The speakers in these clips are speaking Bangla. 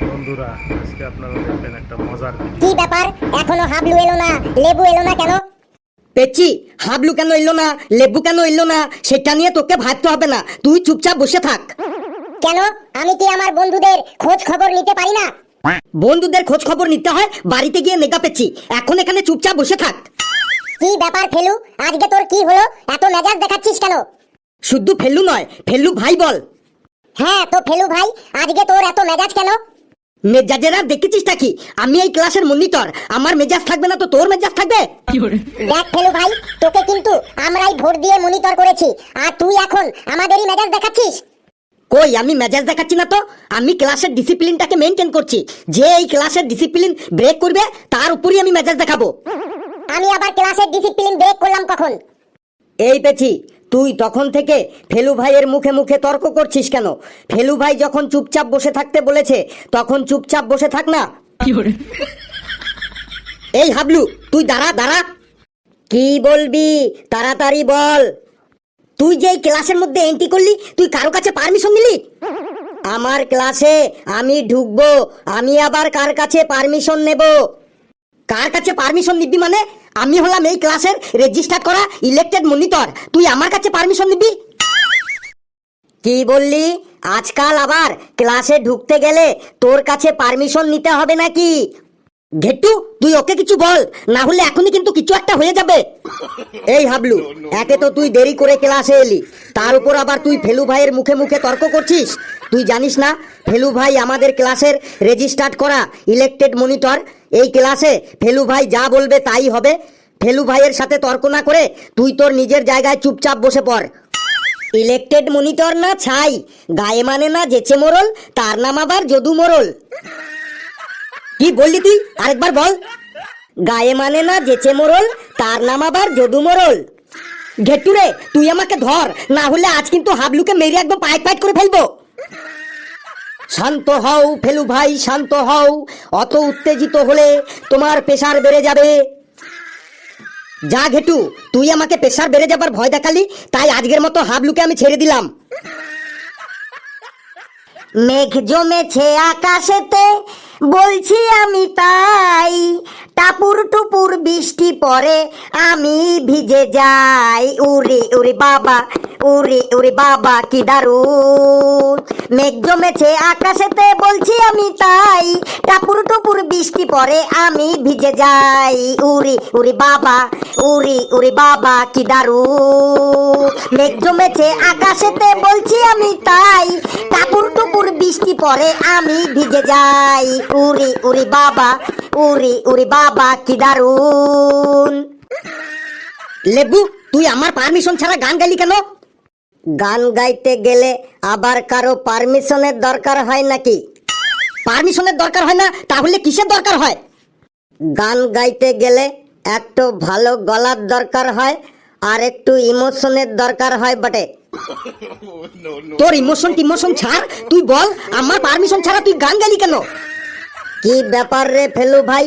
বন্ধুরা, আজকে আপনারা দেখবেন একটা মজার ভিডিও। কি ব্যাপার, এখনো হাবলু এলো না, লেবু এলো না কেন? পেচ্ছি, হাবলু কেন এলো না, লেবু কেন এলো না, সেটা নিয়ে তোকে ভাবতে হবে না। তুই চুপচাপ বসে থাক। কেন, আমি কি আমার বন্ধুদের খোঁজ খবর নিতে পারি না? বন্ধুদের খোঁজ খবর নিতে হয় বাড়িতে গিয়ে নেগা পেচ্ছি। এখন এখানে চুপচাপ বসে থাক। কি ব্যাপার ফেলু, আজকে তোর কি হলো? এত মেজাজ দেখাচ্ছিস কেন? শুধু ফেলু নয়, ফেলু ভাই বল। হ্যাঁ তো ফেলু ভাই, আজকে তোর এত মেজাজ কেন? মেজাজের আর দেখেছিসটা কি? আমি এই ক্লাসের মনিটর, আমার মেজাজ থাকবে না তো তোর মেজাজ থাকবে? দেখ ফেলু ভাই, তোকে কিন্তু আমরাই ভোট দিয়ে মনিটর করেছি, আর তুই এখন আমাদেরই মেজাজ দেখাচ্ছিস। কই, আমি মেজাজ দেখাচ্ছি না তো। আমি ক্লাসের ডিসিপ্লিনটাকে মেনটেন করছি। যে এই ক্লাসের ডিসিপ্লিন ব্রেক করবে তার উপরই আমি মেজাজ দেখাবো। আমি আবার ক্লাসের ডিসিপ্লিন ব্রেক করলাম কখন? এই পেছি, তুই তখন থেকে ফেলু ভাইয়ের মুখে মুখে তর্ক করছিস কেন? ফেলু ভাই যখন চুপচাপ বসে থাকতে বলেছে তখন চুপচাপ বসে থাক না। এই হাবলু, তুই দাঁড়া দাঁড়া। কি বলবি তাড়াতাড়ি বল। তুই যে এই ক্লাসের মধ্যে এন্ট্রি করলি, তুই কারো কাছে পারমিশন নিলি? আমার ক্লাসে আমি ঢুকবো, আমি আবার কার কাছে পারমিশন নেব? কার কাছে পারমিশন নিবি মানে? আমি হলাম এই ক্লাসের রেজিস্টার করা ইলেক্টেড মনিটর, তুই আমার কাছে পারমিশন নিবি? কি বললি? আজকাল আবার ক্লাসে ঢুকতে গেলে তোর কাছে পারমিশন নিতে হবে নাকি? ঘেট্টু, তুই ওকে কিছু বল, না হলে এখনই কিন্তু কিছু একটা হয়ে যাবে। এই হাবলু, একে তো তুই দেরি করে ক্লাসে এলি, তার উপর আবার তুই ফেলু ভাইয়ের মুখে মুখে তর্ক করছিস। তুই জানিস না ফেলু ভাই আমাদের ক্লাসের রেজিস্টার্ড করা ইলেক্টেড মনিটর? এই ক্লাসে ফেলু ভাই যা বলবে তাই হবে। ফেলু ভাইয়ের সাথে তর্ক না করে তুই তোর নিজের জায়গায় চুপচাপ বসে পড়। ইলেক্টেড মনিটর না ছাই, গায়ে মানে না যেচে মোরল, তার নাম আবার যদু মোরল। কি বললি তুই? আরেকবার বল। গায়ে মানে না যেচে মোরল, তার নাম আবার যদু মোরল। ঘেট্টুরে, তুই আমাকে ধর, না হলে আজ কিন্তু হাবলুকে মেরে একদম পাইট পাইট করে ফেলবো। শান্ত হও ফেলু ভাই, শান্ত হও। অত উত্তেজিত হলে তোমার প্রেসার বেড়ে যাবে। যা ঘেটু, তুই আমাকে প্রেসার বেড়ে যাবার ভয় দেখালি, তাই আজকের মতো হাবলুকে আমি ছেড়ে দিলাম। মেঘ জমেছে আকাশেতে, বলছি আমি তাই, টাপুর টুপুর বৃষ্টি পড়ে আমি ভিজে যাই। উরে উরে বাবা, উরে উরে বাবা কি দারুণ। মেঘ জমেছে আকাশেতে, বলছি আমি তাই, টাপুর টুপুর বৃষ্টি পড়ে আমি ভিজে যাই। উরে উরে বাবা, উরে উরে বাবা কি দারুণ। মেঘ জমেছে আকাশেতে, বলছি আমি তাই, টাপুর টুপুর বৃষ্টি পড়ে আমি ভিজে যাই। উরে উরে বাবা, উরে উরে বাবা কি দারুণ। লেবু, তুই আমার পারমিশন ছাড়া গান গাইলি কেন? গান গাইতে গেলে আবার কারো পারমিশনের দরকার হয় নাকি? পারমিশনের দরকার হয় না, তাহলে কিসের দরকার হয়? গান গাইতে গেলে একটু ভালো গলার দরকার হয়, আর একটু ইমোশনের দরকার হয় বটে। তোর ইমোশন টিমোশন ছাড়, তুই বল আমার পারমিশন ছাড়া তুই গান গাইলি কেন? কি ব্যাপার রে ফেলু ভাই,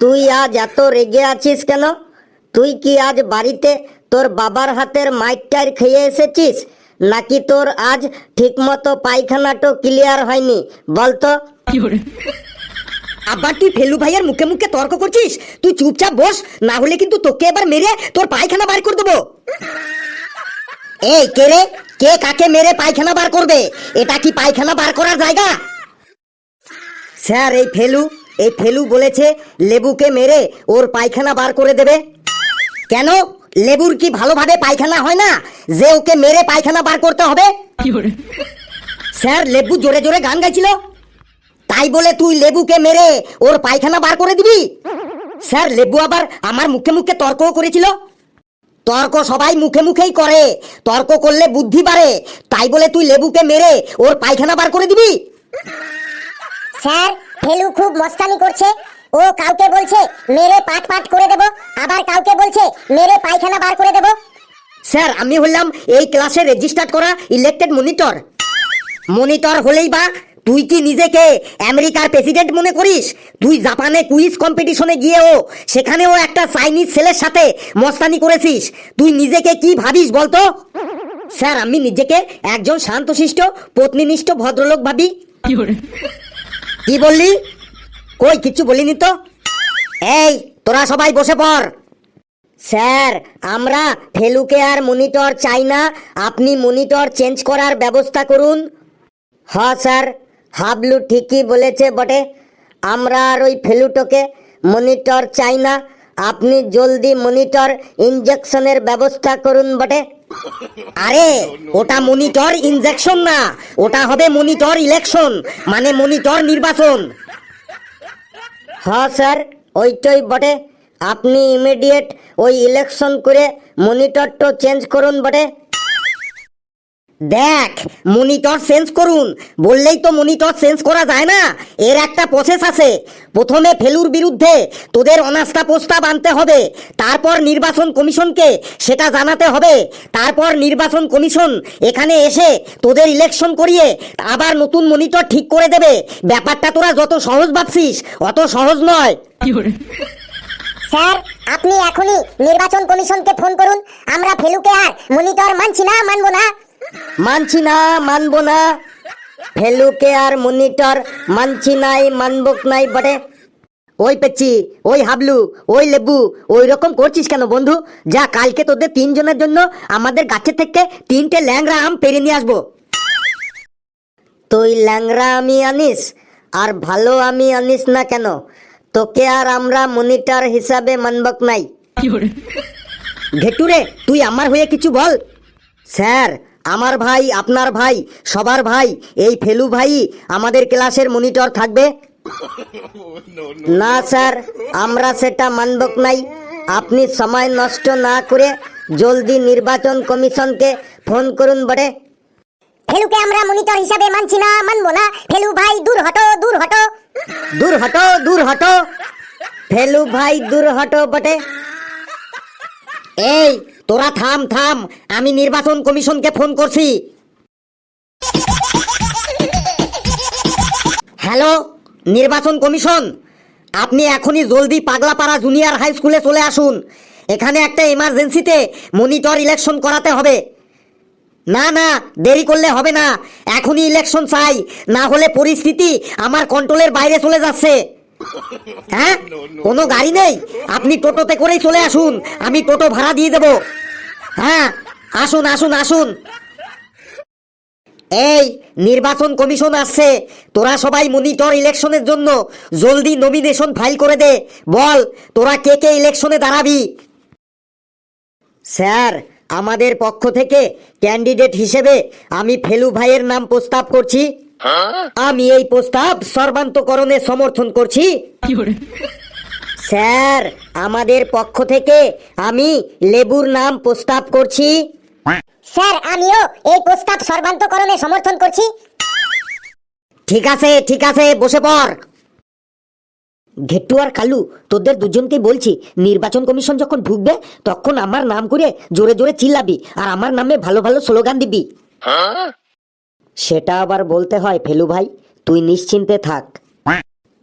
তুই আজ এত রেগে আছিস কেন? তুই কি আজ বাড়িতে তোর বাবার হাতের মাইটার খেয়ে এসেছিস, নাকি তোর আজ ঠিক মতো পায়খানাটো ক্লিয়ার হয়নি বলতো? আবার তুই ফেলু ভাইয়ের মুখে মুখে তর্ক করছিস? তুই চুপচাপ বস, না হলে কিন্তু তোকে এবার মেরে তোর পায়খানা বার করে দেবো। এই কে রে, কে কাকে মেরে পায়খানা বার করবে? এটা কি পায়খানা বার করার জায়গা? স্যার, এই ফেলু বলেছে লেবুকে মেরে ওর পায়খানা বার করে দেবে। কেন, লেবুর কি ভালোভাবে পায়খানা হয় না যে ওকে মেরে পায়খানা বার করতে হবে? স্যার, লেবু জোরে জোরে গান গাইছিল, তাই বলে তুই লেবুকে মেরে ওর পায়খানা বার করে দিবি? স্যার, লেবু আবার আমার মুখে মুখে তর্কও করেছিল। তর্ক সবাই মুখে মুখেই করে, তর্ক করলে বুদ্ধি বাড়ে, তাই বলে তুই লেবুকে মেরে ওর পায়খানা বার করে দিবি? স্যার, ফেলু খুব মস্তানি করছে। ও কাউকে বলছে মেরে পাট পাট করে দেব, আবার কাউকে বলছে মেরে পায়খানা বার করে দেব। স্যার, আমি হলাম এই ক্লাসে রেজিস্টার্ড করা ইলেক্টেড মনিটর। মনিটর হলেই বা তুই কি নিজেকে আমেরিকার প্রেসিডেন্ট মনে করিস? তুই জাপানে কুইজ কম্পিটিশনে গিয়েও সেখানেও একটা চাইনিজ ছেলের সাথে মস্তানি করেছিস। তুই নিজেকে কি ভাবিস বলতো? স্যার, আমি নিজেকে একজন শান্তশিষ্ট পত্নীনিষ্ঠ ভদ্রলোক ভাবি। কি বললি? কই কিচ্ছু বলিনি তো। এই তোরা সবাই বসে পড়। স্যার, আমরা ফেলুকে আর মনিটর চাই না, আপনি মনিটর চেঞ্জ করার ব্যবস্থা করুন। হ্যাঁ স্যার, হাবলু ঠিকই বলেছে বটে, আমরা আর ওই ফেলুটোকে মনিটর চাই না, আপনি জলদি মনিটর ইনজেকশনের ব্যবস্থা করুন বটে। আরে ওটা মনিটর ইনজেকশন না, ওটা হবে মনিটর ইলেকশন, মানে মনিটর নির্বাচন। হ্যাঁ স্যার, ওইটাই বটে, আপনি ইমিডিয়েট ওই ইলেকশন করে মনিটরটা চেঞ্জ করুন বটে। দেখ, মনিটর চেঞ্জ করুন বললেই তো মনিটর চেঞ্জ করা যায় না, এর একটা প্রসেস আছে। প্রথমে ফেলুর বিরুদ্ধে তোদের অনাস্থা প্রস্তাব আনতে হবে, তারপর নির্বাচন কমিশনকে সেটা জানাতে হবে, তারপর নির্বাচন কমিশন এখানে এসে তোদের ইলেকশন করিয়ে আবার নতুন মনিটর ঠিক করে দেবে। ব্যাপারটা তোরা যত সহজ ভাবছিস অত সহজ নয়। স্যার, আপনি এখনই নির্বাচন কমিশনকে ফোন করুন, আমরা ফেলুকে আর মনিটর মানছি না, মানবো না। মানছি না, মানবো না, ফেলুকে আর মনিটর মানছি নাই, মানবক নাই বটে। ওই পেচ্ছি, ওই হাবলু, ওই লেবু, ওই রকম করছিস কেন বন্ধু? যা, কালকে তোদের তিনজনের জন্য আমাদের গাছের থেকে 3টে ল্যাংড়া আম পেরে নিয়ে আসবো। তুই ল্যাংড়া আমি আনিস আর ভালো আমি আনিস না কেন, তোকে আর আমরা মনিটর হিসাবে মানবক নাই। ঘেটুরে, তুই আমার হয়ে কিছু বল। স্যার, আমার ভাই, আপনার ভাই, সবার ভাই এই ফেলু ভাই আমাদের ক্লাসের মনিটর থাকবে। না স্যার, আমরা সেটা মানবক নাই। আপনি সময় নষ্ট না করে জলদি নির্বাচন কমিশনকে ফোন করুন বটে। ফেলুকে আমরা মনিটর হিসাবে মানছি না, মানবো না। ফেলু ভাই দূর হটো, দূর হটো। দূর হটো, দূর হটো, ফেলু ভাই দূর হটো বটে। এই তোরা থাম থাম, আমি নির্বাচন কমিশনকে ফোন করছি। হ্যালো নির্বাচন কমিশন, আপনি এখনই জলদি পাগলাপাড়া জুনিয়র হাই স্কুলে চলে আসুন, এখানে একটা এমার্জেন্সিতে মনিটর ইলেকশন করাতে হবে। না না, দেরি করলে হবে না, এখনই ইলেকশন চাই, না হলে পরিস্থিতি আমার কন্ট্রোলের বাইরে চলে যাচ্ছে। হ্যাঁ, কোনো গাড়ি নেই? আপনি টোটোতে করেই চলে আসুন, আমি টোটো ভাড়া দিয়ে দেব। হ্যাঁ, আসুন আসুন আসুন। এই নির্বাচন কমিশন আসছে, তোরা সবাই মনিটর ইলেকশনের জন্য জলদি নমিনেশন ফাইল করে দে। বল তোরা কে কে ইলেকশনে দাঁড়াবি। স্যার, আমাদের পক্ষ থেকে ক্যান্ডিডেট হিসেবে আমি ফেলু ভাইয়ের নাম প্রস্তাব করছি। আমি এই প্রস্তাব সর্বান্তকরণে সমর্থন করছি। স্যার, আমাদের পক্ষ থেকে আমি লেবুর নাম প্রস্তাব করছি। স্যার, আমিও এই প্রস্তাব সর্বান্তকরণে সমর্থন করছি। ঠিক আছে ঠিক আছে, বসে পড়। ঘেট্টু আর কালু, তোদের দুজনকে বলছি, নির্বাচন কমিশন যখন ঢুকবে তখন আমার নাম করে জোরে জোরে চিল্লাবি আর আমার নামে ভালো ভালো স্লোগান দিবি। সেটা আবার বলতে হয় ফেলু ভাই, তুই নিশ্চিন্তে থাক,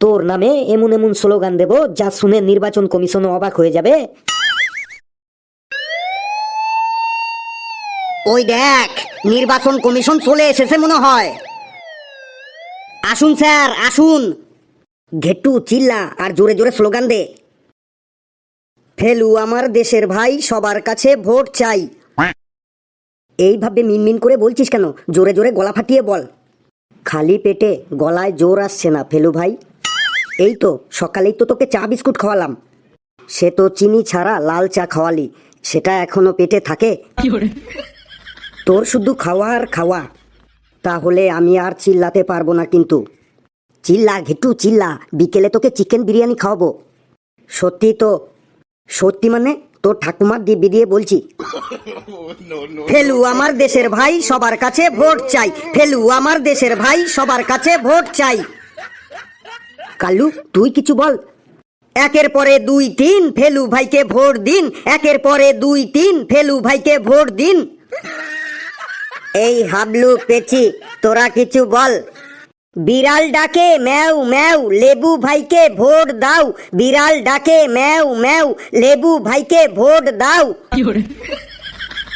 তোর নামে এমন এমন স্লোগান দেব যা শুনে নির্বাচন কমিশন অবাক হয়ে যাবে। ওই দেখ, নির্বাচন কমিশন চলে এসেছে মনে হয়। আসুন স্যার, আসুন। ঘেট্টু চিল্লা আর জোরে জোরে স্লোগান দে। ফেলু আমার দেশের ভাই, সবার কাছে ভোট চাই। এইভাবে মিনমিন করে বলছিস কেন? জোরে জোরে গলা ফাটিয়ে বল। খালি পেটে গলায় জোর আসছে না ফেলু ভাই। এই তো সকালেই তো তোকে চা বিস্কুট খাওয়ালাম, সে তো চিনি ছাড়া লাল চা খাওয়ালি, সেটা এখনো পেটে থাকে? তোর শুধু খাওয়া আর খাওয়া। তাহলে আমি আর চিল্লাতে পারবো না কিন্তু। চিল্লা ঘেটু চিল্লা, বিকেলে তোকে চিকেন বিরিয়ানি খাওয়াবো। সত্যি তো? সত্যি মানে তোর ঠাকুমার দিব্যি দিয়ে বলছি। ফেলু আমার দেশের ভাই, সবার কাছে ভোট চাই। ফেলু আমার দেশের ভাই, সবার কাছে ভোট চাই। কালু, তুই কিছু বল। একের পরে 2, 3 ফেলু ভাইকে ভোট দিন, একের পরে 2, 3 ফেলু ভাইকে ভোট দিন। এই হাবলু পেছি, তোরা কিছু বল। বিড়াল ডাকে ম্যাও ম্যাও, লেবু ভাইকে ভোট দাও। বিড়াল ডাকে ম্যাও ম্যাও, লেবু ভাইকে ভোট দাও।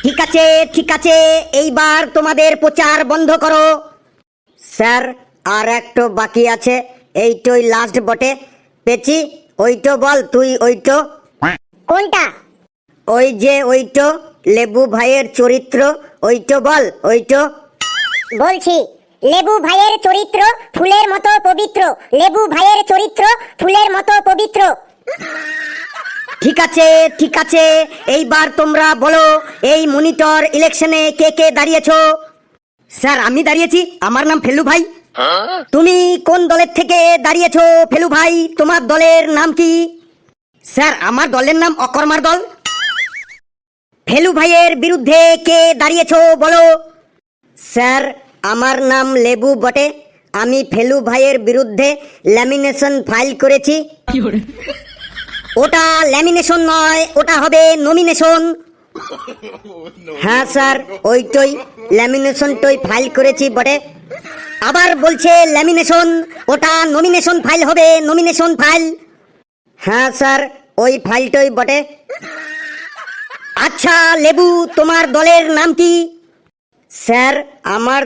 ঠিক আছে ঠিক আছে, এইবার তোমাদের প্রচার বন্ধ করো। স্যার, আর একটু বাকি আছে, এইটোই লাস্ট বটে। পেছি ওইটো বল তুই, ওইটো কোনটা? ওই যে ওইটো লেবু ভাইয়ের চরিত্র, ওইটো বল, ওইটো। বলছি, লেবু ভাইয়ের চরিত্র ফুলের মতো পবিত্র, লেবু ভাইয়ের চরিত্র ফুলের মতো পবিত্র। ঠিক আছে ঠিক আছে, এইবার তোমরা বলো এই মনিটর ইলেকশনে কে কে দাঁড়িয়েছো? স্যার আমি দাঁড়িয়েছি, আমার নাম ফেলু ভাই। তুমি কোন দলের থেকে দাঁড়িয়েছো ফেলু ভাই? তোমার দলের নাম কি? স্যার আমার দলের নাম অকর্মার দল। ফেলু ভাইয়ের বিরুদ্ধে কে দাঁড়িয়েছো বলো? স্যার আমার নাম লেবু বটে, আমি ফেলু ভাইয়ের বিরুদ্ধে ল্যামিনেশন ফাইল করেছি। ওটা ল্যামিনেশন নয়, ওটা হবে নমিনেশন। হ্যাঁ স্যার ওইটাই ল্যামিনেশনটাই ফাইল করেছি বটে। আবার বলছে ল্যামিনেশন, ওটা নমিনেশন ফাইল হবে, নমিনেশন ফাইল। হ্যাঁ স্যার ওই ফাইলটাই বটে। আচ্ছা লেবু তোমার দলের নাম কি? স্যার আমার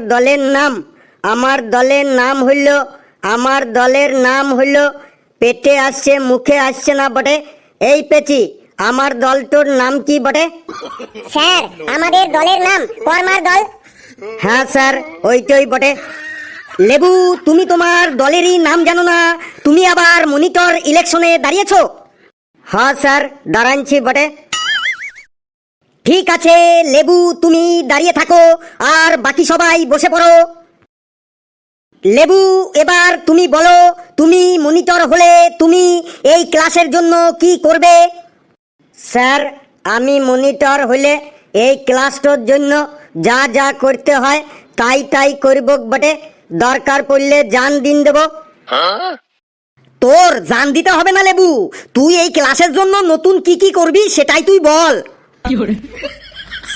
দলের নাম হইল পেটে আসছে মুখে আসছে না বটে। এই পেছি আমার দলটোর নাম কি বটে? স্যার আমাদের দলের নাম কর্মার দল। হ্যাঁ স্যার ওইটাই বটে। লেবু তুমি তোমার দলেরই নাম জানো না, তুমি আবার মনিটর ইলেকশনে দাঁড়িয়েছো? হ্যাঁ স্যার দাঁড়াচ্ছি বটে। ঠিক আছে লেবু তুমি দাঁড়িয়ে থাকো আর বাকি সবাই বসে পড়ো। লেবু এবার তুমি বলো, তুমি মনিটর হলে তুমি এই ক্লাসের জন্য কি করবে? স্যার আমি মনিটর হলে এই ক্লাসটার জন্য যা যা করতে হয় তাই তাই করব বটে, দরকার পড়লে জান দিন দেব। তোর জান দিতে হবে না লেবু, তুই এই ক্লাসের জন্য নতুন কি কি করবি সেটাই তুই বল।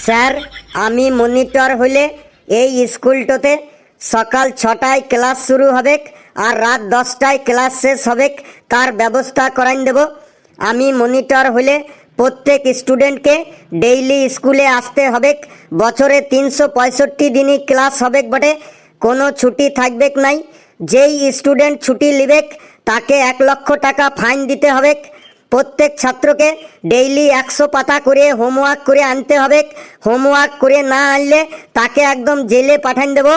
স্যার আমি মনিটর হলে এই স্কুলটাতে সকাল 6টায় ক্লাস শুরু হবে আর রাত 10টায় ক্লাস শেষ হবে, তার ব্যবস্থা করাই দেব। আমি মনিটর হলে প্রত্যেক স্টুডেন্টকে ডেইলি স্কুলে আসতে হবে, বছরে 365 দিনই ক্লাস হবে বটে, কোনো ছুটি থাকবে নাই। যেই স্টুডেন্ট ছুটি নিবে তাকে 1 লক্ষ টাকা ফাইন দিতে হবে। প্রত্যেক ছাত্রকে ডেইলি 100 পাতা করে হোমওয়ার্ক করে আনতে হবে, হোমওয়ার্ক করে না আনলে তাকে একদম জেলে পাঠান দেব।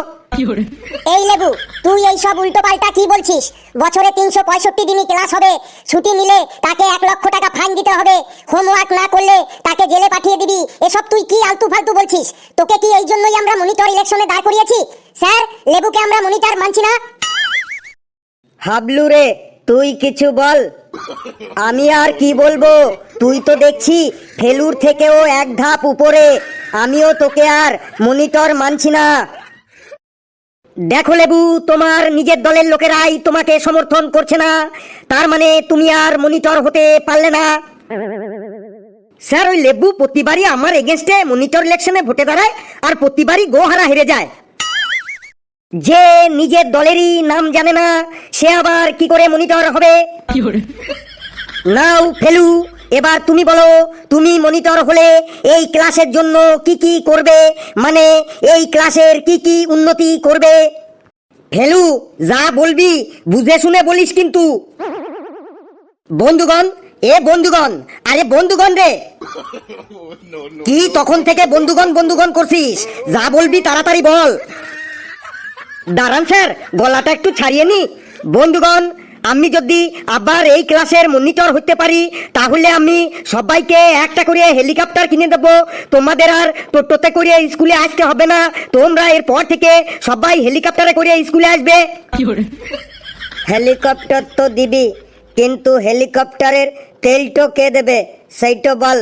এই লেবু তুই এই সব উল্টো পাল্টা কি বলছিস? বছরে 365 দিনই ক্লাস হবে, ছুটি নিলে তাকে 1 লক্ষ টাকা ফাইন দিতে হবে, হোমওয়ার্ক না করলে তাকে জেলে পাঠিয়ে দিবি, এসব তুই কি আলতু ফালতু বলছিস? তোকে কি এই জন্যই আমরা মনিটর ইলেকশনে দাঁড় করিয়েছি? স্যার লেবুকে আমরা মনিটর মানছি না। হাবলু রে তুই কিছু বল। আমি আর কি বলবো, তুই তো দেখছি ফেলুর থেকেও এক ধাপ উপরে, আমিও তোকে আর মনিটর মানছি না। দেখো লেবু তোমার নিজের দলের লোকেরাই তোমাকে সমর্থন করছে না, তার মানে তুমি আর মনিটর হতে পারলে না। স্যার ওই লেবু প্রতিবারই আমার এগেনস্টে মনিটর ইলেকশনে ভোটে দাঁড়ায় আর প্রতিবারই গোহারা হেরে যায়। যে নিজের দলেরই নাম জানে না সে আবার কি করে মনিটর হবে? নাও ফেলু এবার তুমি বলো, তুমি মনিটর হলে এই ক্লাসের জন্য কি কি করবে, মানে এই ক্লাসের কি কি উন্নতি করবে? ফেলু যা বলবি বুঝে শুনে বলিস কিন্তু। বন্ধুগণ বন্ধুগণ, আরে বন্ধুগণ রে, কি তখন থেকে বন্ধুগণ বন্ধুগণ করছিস? যা বলবি তাড়াতাড়ি বল। দাঁড়ান স্যার গলাটা একটু ছাড়িয়ে নি। বন্ধুগণ আমি যদি আবার এই ক্লাসের মনিটর হতে পারি তাহলে আমি সবাইকে একটা করে হেলিকপ্টার কিনে দেবো, তোমাদের আর টোটোতে করে স্কুলে আসতে হবে না, তোমরা এরপর থেকে সবাই হেলিকপ্টারে করে স্কুলে আসবে। হেলিকপ্টার তো দিবি, কিন্তু হেলিকপ্টারের তেলটো কে দেবে সেইটা বল।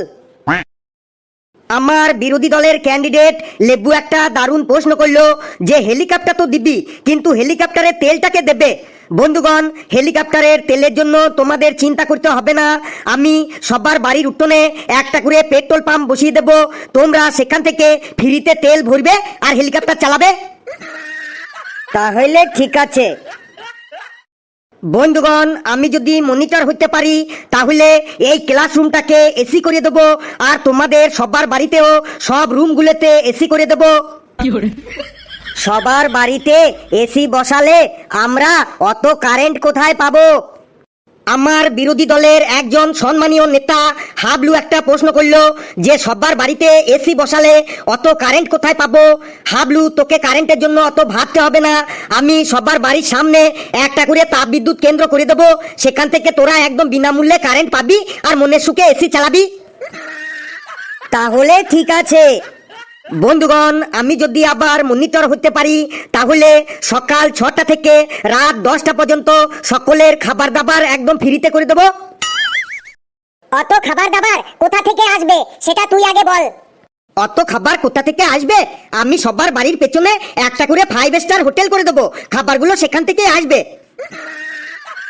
আমার বিরোধী দলের ক্যান্ডিডেট লেবু একটা দারুণ প্রশ্ন করলো যে হেলিকপ্টার তো দিবি কিন্তু হেলিকপ্টারের তেলটাকে দেবে। বন্ধুগণ হেলিকপ্টারের তেলের জন্য তোমাদের চিন্তা করতে হবে না, আমি সবার বাড়ির উঠোনে একটা করে পেট্রোল পাম্প বসিয়ে দেব, তোমরা সেখান থেকে ফ্রিতে তেল ভরবে আর হেলিকপ্টার চালাবে। তাহলে ঠিক আছে। বন্ধুগণ আমি যদি মনিটর হতে পারি তাহলে এই ক্লাসরুমটাকে এসি করে দেবো আর তোমাদের সবার বাড়িতেও সব রুমগুলোতে এসি করে দেবো। সবার বাড়িতে এসি বসালে আমরা অত কারেন্ট কোথায় পাবো? আমার বিরোধী দলের একজন সম্মানীয় নেতা হাবলু একটা প্রশ্ন করলো যে সবার বাড়িতে এসি বসালে অত কারেন্ট কোথায় পাবো? হাবলু, তোকে কারেন্টের জন্য অত ভাবতে হবে না। আমি সবার বাড়ির সামনে একটা করে তাপ বিদ্যুৎ কেন্দ্র করে দেবো, সেখান থেকে তোরা একদম বিনামূল্যে কারেন্ট পাবি আর মনের সুখে এসি চালাবি। তাহলে ঠিক আছে বন্ধুগণ, আমি যদি আবার মনিটর হতে পারি তাহলে সকাল 6টা থেকে রাত 10টা পর্যন্ত সকলের খাবার দাবার একদম ফ্রিতে করে দেবো। অত খাবার দাবার কোথা থেকে আসবে সেটা তুই আগে বল। অত খাবার কোথা থেকে আসবে? আমি সবার বাড়ির পেছনে একটা করে 5 স্টার হোটেল করে দেবো, খাবারগুলো সেখান থেকে আসবে।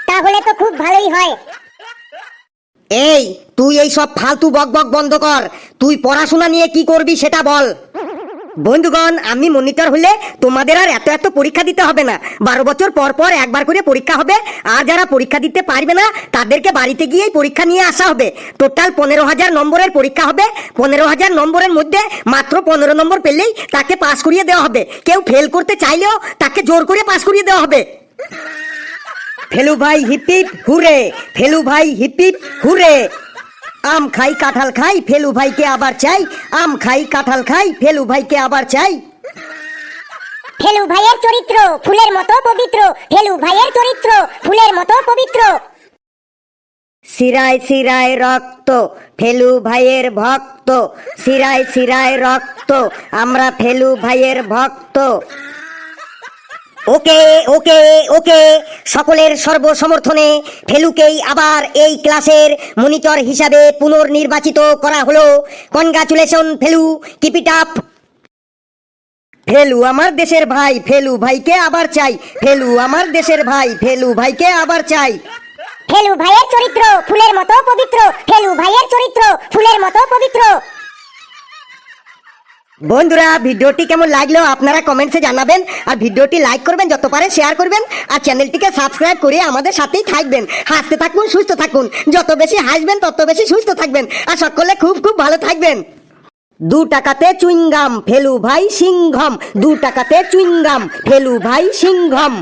তাহলে তো খুব ভালোই হয়। এই তুই এই সব ফালতু বক বক বন্ধ কর, তুই পড়াশোনা নিয়ে কি করবি সেটা বল। বন্ধুগণ, আমি মনিটর হলে তোমাদের আর এত এত পরীক্ষা দিতে হবে না। 12 বছর পর পর একবার করে পরীক্ষা হবে, আর যারা পরীক্ষা দিতে পারবে না তাদেরকে বাড়িতে গিয়েই পরীক্ষা নিয়ে আসা হবে। টোটাল 15,000 নম্বরের পরীক্ষা হবে। 15,000 নম্বরের মধ্যে মাত্র 15 নম্বর পেলেই তাকে পাস করিয়ে দেওয়া হবে। কেউ ফেল করতে চাইলেও তাকে জোর করে পাস করিয়ে দেওয়া হবে। ফেলু ভাই হিপ হিপ হুরে, ফেলু ভাই হিপ হিপ হুরে। আম খাই কাঁঠাল খাই, ফেলু ভাইকে আবার চাই। আম খাই কাঁঠাল খাই, ফেলু ভাইকে আবার চাই। ফেলু ভাইয়ের চরিত্র ফুলের মতো পবিত্র, ফেলু ভাইয়ের চরিত্র ফুলের মতো পবিত্র। শিরায় শিরায় রক্ত, ফেলু ভাইয়ের ভক্ত। শিরায় শিরায় রক্ত, আমরা ফেলু ভাইয়ের ভক্ত। ওকে ওকে ওকে, সকলের সর্বসমর্থনে ফেলুকেই আবার এই ক্লাসের মনিটর হিসাবে পুনর্নির্বাচিত করা হলো। Congratulation Felu, keep it up. Felu আমার দেশের ভাই, ফেলু ভাইকে আবার চাই। ফেলু আমার দেশের ভাই, ফেলু ভাইকে আবার চাই। ফেলু ভাইয়ের চরিত্র ফুলের মতো পবিত্র, ফেলু ভাইয়ের চরিত্র ফুলের মতো পবিত্র। বন্ধুরা, ভিডিওটি কেমন লাগলো আপনারা কমেন্টসে জানাবেন, আর ভিডিওটি লাইক করবেন, যত পারেন শেয়ার করবেন, আর চ্যানেলটিকে সাবস্ক্রাইব করে আমাদের সাথেই থাকবেন। হাসতে থাকুন, সুস্থ থাকুন। যত বেশি হাসবেন তত বেশি সুস্থ থাকবেন, আর সকলে খুব খুব ভালো থাকবেন। 2 টাকাতে চুইংগাম, ফেলু ভাই সিংঘম। 2 টাকাতে চুইংগাম, ফেলু ভাই সিংঘম।